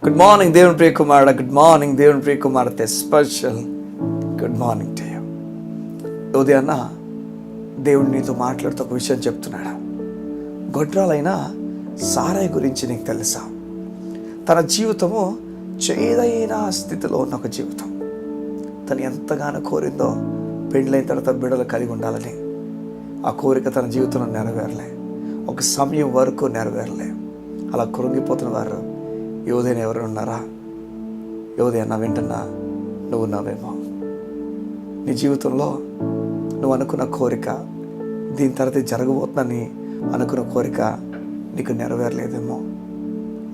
Good morning దేవుని ప్రియ కుమారుడు, good morning దేవుని ప్రియ కుమార్తె, special good morning to you. ఉదయాన్న దేవుడు నీతో మాట్లాడుతూ ఒక విషయం చెప్తున్నాడు. గొడ్రాలైన సారాయి గురించి నీకు తెలుసా? తన జీవితము చేదైన స్థితిలో ఉన్న ఒక జీవితం. తను ఎంతగానో కోరిందో పెళ్ళైన తర్వాత బిడ్డలు కలిగి ఉండాలని. ఆ కోరిక తన జీవితంలో నెరవేరలే, ఒక సమయం వరకు నెరవేరలే. అలా కృంగిపోతున్న వారు యోధైన ఎవరు ఉన్నారా? యోధైనా వింటున్నా నువ్వు ఉన్నావేమో. నీ జీవితంలో నువ్వు అనుకున్న కోరిక, దీని తర్వాత జరగబోతుందని అనుకున్న కోరిక నీకు నెరవేరలేదేమో.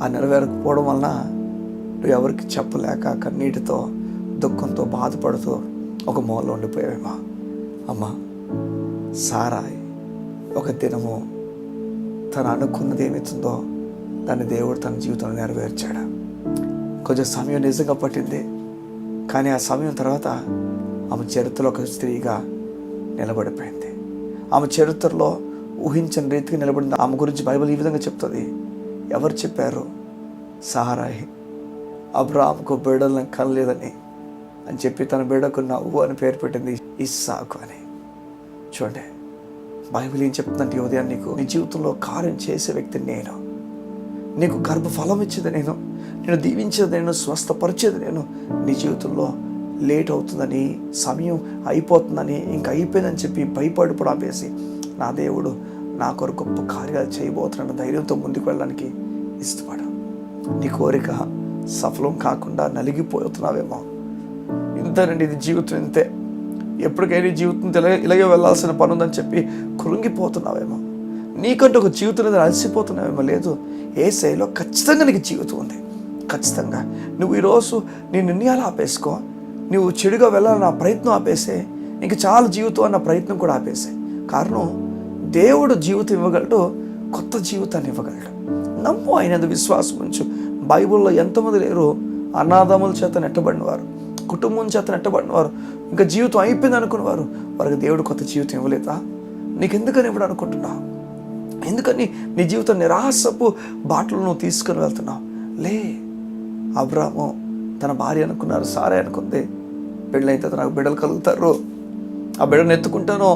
ఆ నెరవేరకపోవడం వలన నువ్వు ఎవరికి చెప్పలేక కన్నీటితో దుఃఖంతో బాధపడుతూ ఒక మూలలో ఉండిపోయావేమో. అమ్మా, సారాయి ఒక దినము తను అనుకున్నది ఏమవుతుందో దాన్ని దేవుడు తన జీవితంలో నెరవేర్చాడు. కొంచెం సమయం నిజంగా పట్టింది, కానీ ఆ సమయం తర్వాత ఆమె చరిత్రలో ఒక స్త్రీగా నిలబడిపోయింది. ఆమె చరిత్రలో ఊహించని రీతిగా నిలబడింది. ఆమె గురించి బైబిల్ ఈ విధంగా చెప్తుంది. ఎవరు చెప్పారు? సారాయి అబ్రాహాముకు బిడ్డలను కనలేదని అని చెప్పి తన బిడ్డకు నవ్వు అని పేరు పెట్టింది, ఇస్సాకు అని. చూడండి, బైబిల్ ఏం చెప్తుందంటే, ఉదయం నీకు నీ జీవితంలో కార్యం చేసే వ్యక్తిని నేను, నీకు గర్భఫలం ఇచ్చేది నేను, నేను దీవించేది నేను, స్వస్థపరిచేది నేను. నీ జీవితంలో లేట్ అవుతుందని, సమయం అయిపోతుందని, ఇంకా అయిపోయిందని చెప్పి భయపడిపోవడం ఆపేసి, నా దేవుడు నా కొరకు గొప్ప కార్యాలు చేయబోతున్నాడు ధైర్యంతో ముందుకు వెళ్ళడానికి ఇష్టపడు. నీ కోరిక సఫలం కాకుండా నలిగిపోతున్నావేమో. ఇంతేనండి, ఇది జీవితం ఇంతే, ఎప్పటికైనా జీవితం ఇలాగే వెళ్ళాల్సిన పని ఉందని చెప్పి కృంగిపోతున్నావేమో. నీకంటే ఒక జీవితం మీద అలసిపోతున్నావేమో. లేదు, యేసయ్యలో ఖచ్చితంగా నీకు జీవితం ఉంది. ఖచ్చితంగా నువ్వు ఈరోజు నీ నిర్ణయాలు ఆపేసుకో. నువ్వు చెడుగా వెళ్ళాలన్న ప్రయత్నం ఆపేసే, నీకు చాలా జీవితం అన్న ప్రయత్నం కూడా ఆపేసే. కారణం, దేవుడు జీవితం ఇవ్వగలడు, కొత్త జీవితాన్ని ఇవ్వగలడు. నమ్ము, ఆయన విశ్వాసం ఉంచు. బైబిల్లో ఎంతమంది లేరు అనాథముల చేత నెట్టబడినవారు, కుటుంబం చేత నెట్టబడినవారు, ఇంకా జీవితం అయిపోయింది అనుకున్నవారు. వారికి దేవుడు కొత్త జీవితం ఇవ్వలేదా? నీకెందుకని ఇప్పుడు అనుకుంటున్నావు? ఎందుకని నీ జీవితం నిరాశపు బాటలు నువ్వు తీసుకుని వెళ్తున్నావు? లే, అబ్రాహాము తన భార్య అనుకున్నారు, సారే అనుకుంది, పెళ్ళైన తర్వాత నాకు బిడ్డలు కలుగుతారు, ఆ బిడ్డను ఎత్తుకుంటాను,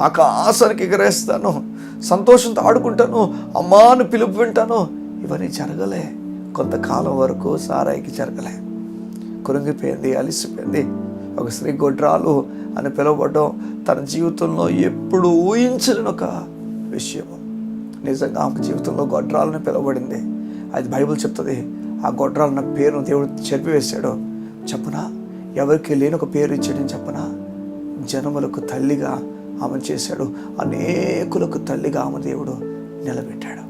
ఆకాశానికి ఎగరేస్తాను, సంతోషంతో ఆడుకుంటాను, అమ్మాను పిలుపు వింటాను. ఇవన్నీ జరగలే. కొంతకాలం వరకు సారాయికి జరగలే. కృంగిపోయింది, అలిసిపోయింది. ఒక స్త్రీ గొడ్రాలు అని పిలువబడ్డం తన జీవితంలో ఎప్పుడు ఊహించలేని ఒక విషయము. నిజంగా ఆమె జీవితంలో గొడ్రాలని పిలువబడింది. అది బైబిల్ చెప్తుంది. ఆ గొడ్రాలన్న పేరును దేవుడు చెరిపివేశాడు. చెప్పనా, ఎవరికి లేని ఒక పేరు ఇచ్చాడని చెప్పనా? జనములకు తల్లిగా ఆమెను చేశాడు, అనేకులకు తల్లిగా ఆమె దేవుడు నిలబెట్టాడు.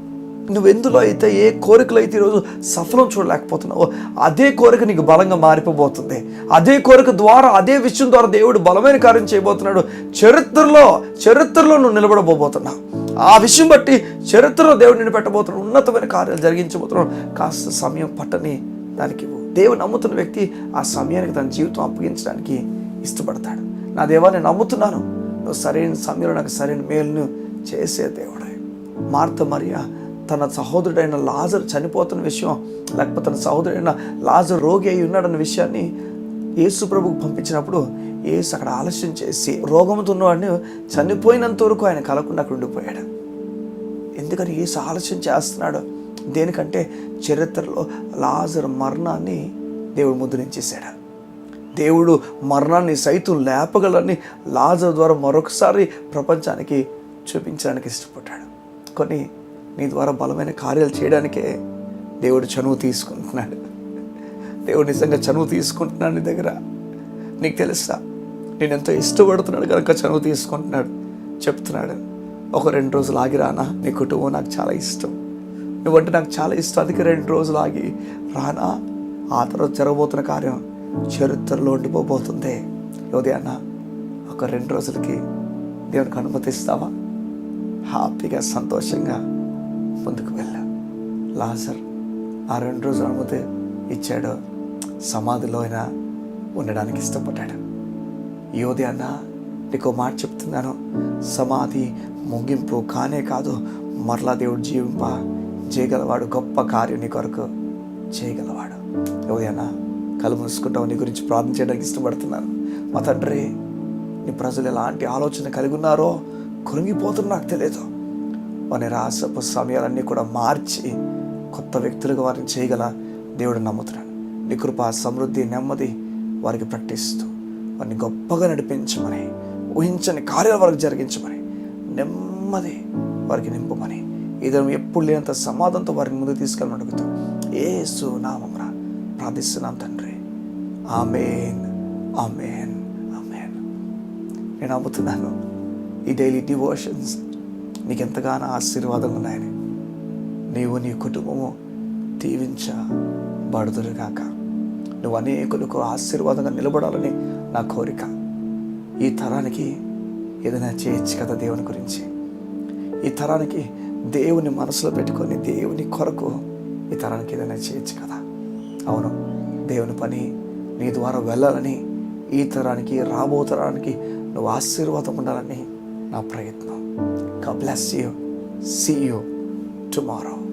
నువ్వెందులో అయితే, ఏ కోరికలో అయితే ఈరోజు సఫలం చూడలేకపోతున్నావో, అదే కోరిక నీకు బలంగా మారిపోబోతుంది. అదే కోరిక ద్వారా, అదే విషయం ద్వారా దేవుడు బలమైన కార్యం చేయబోతున్నాడు. చరిత్రలో నువ్వు నిలబడబోతున్నావు. ఆ విషయం బట్టి చరిత్రలో దేవుడు నిన్ను పెట్టబోతున్నాడు, ఉన్నతమైన కార్యాలు జరిగించబోతున్నాడు. కాస్త సమయం పట్టని దానికి దేవుడు నమ్ముతున్న వ్యక్తి ఆ సమయానికి తన జీవితం అప్పగించడానికి ఇష్టపడతాడు. నా దేవా, నేను నమ్ముతున్నాను, నువ్వు సరైన సమయంలో నాకు సరైన మేలును చేసే దేవుడే. మార్త మరియా తన సహోదరుడైన లాజరు చనిపోతున్న విషయం, లేకపోతే తన సహోదరుడైన లాజరు రోగి అయి ఉన్నాడన్న విషయాన్ని యేసు ప్రభుకు పంపించినప్పుడు యేసు అక్కడ ఆలస్యం చేసి రోగంతో ఉన్నవాడిని చనిపోయినంత వరకు ఆయన కలకుండా అక్కడ ఉండిపోయాడు. ఎందుకని యేసు ఆలస్యం చేస్తున్నాడు? దేనికంటే చరిత్రలో లాజరు మరణాన్ని దేవుడు ముద్రించేశాడు. దేవుడు మరణాన్ని సైతం లేపగలని లాజరు ద్వారా మరొకసారి ప్రపంచానికి చూపించడానికి ఇష్టపడ్డాడు. కొన్ని నీ ద్వారా బలమైన కార్యాలు చేయడానికే దేవుడు చనువు తీసుకుంటున్నాడు. దేవుడు నిజంగా చనువు తీసుకుంటున్నాడు నీ దగ్గర. నీకు తెలుసా, నేను ఎంతో ఇష్టపడుతున్నాడు కనుక చనువు తీసుకుంటున్నాడు. చెప్తున్నాడు, ఒక 2 రోజులు ఆగి రానా? నీ కుటుంబం నాకు చాలా ఇష్టం, నువ్వంటే నాకు చాలా ఇష్టం, అందుకే 2 రోజులు ఆగి రానా? ఆ తర్వాత జరగబోతున్న కార్యం చరిత్రలో ఉండిపోబోతుంది. ఉదయాన్న ఒక 2 రోజులకి దేవునికి అనుమతిస్తావా? హ్యాపీగా సంతోషంగా ముందుకు వెళ్ళా. లాజర్ ఆ 2 రోజులు అనుమతి ఇచ్చాడు. సమాధిలో అయినా ఉండడానికి ఇష్టపడ్డాడు. ఈ ఉదయాన్న నీకు మాట చెప్తున్నాను, సమాధి ముగింపు కానే కాదు, మరలా దేవుడు జీవింప చేయగలవాడు. గొప్ప కార్యం నీ కొరకు చేయగలవాడు. ఎవరైనా కళ్ళు మూసుకుంటావు, నీ గురించి ప్రార్థన చేయడానికి ఇష్టపడుతున్నాను. మా తండ్రి, నీ ప్రజలు ఎలాంటి ఆలోచన కలిగి ఉన్నారో కృంగిపోతున్నా నాకు తెలియదు. వారి రాసపు సమయాలన్నీ కూడా మార్చి కొత్త వ్యక్తులుగా వారిని చేయగల దేవుడు నమ్ముతున్నాను. నీ కృప, సమృద్ధి, నెమ్మది వారికి ప్రకటిస్తూ వారిని గొప్పగా నడిపించమని, ఊహించని కార్యాలు వారికి జరిగించమని, నెమ్మది వారికి నింపమని, ఇద్దరం ఎప్పుడు లేనంత సమాధానంతో వారిని ముందుకు తీసుకెళ్ళమని అడుగుతాం. యేసు నామమున ప్రార్థిస్తున్నాం తండ్రి. ఆమేన్, ఆమేన్, ఆమేన్. నేను నమ్ముతున్నాను ఈ డైలీ డివోషన్స్ నీకు ఎంతగానో ఆశీర్వాదం ఉన్నాయని. నీవు, నీ కుటుంబము దీవించబడుదురు గాక. నువ్వు అనేకులకు ఆశీర్వాదంగా నిలబడాలని నా కోరిక. ఈ తరానికి ఏదైనా చేయొచ్చు కదా దేవుని గురించి. ఈ తరానికి దేవుని మనసులో పెట్టుకొని దేవుని కొరకు ఈ తరానికి ఏదైనా చేయొచ్చు కదా. అవును, దేవుని పని నీ ద్వారా వెళ్ళాలని, ఈ తరానికి, రాబో తరానికి నువ్వు ఆశీర్వాదం ఉండాలని నా ప్రయత్నం. God bless you. See you tomorrow.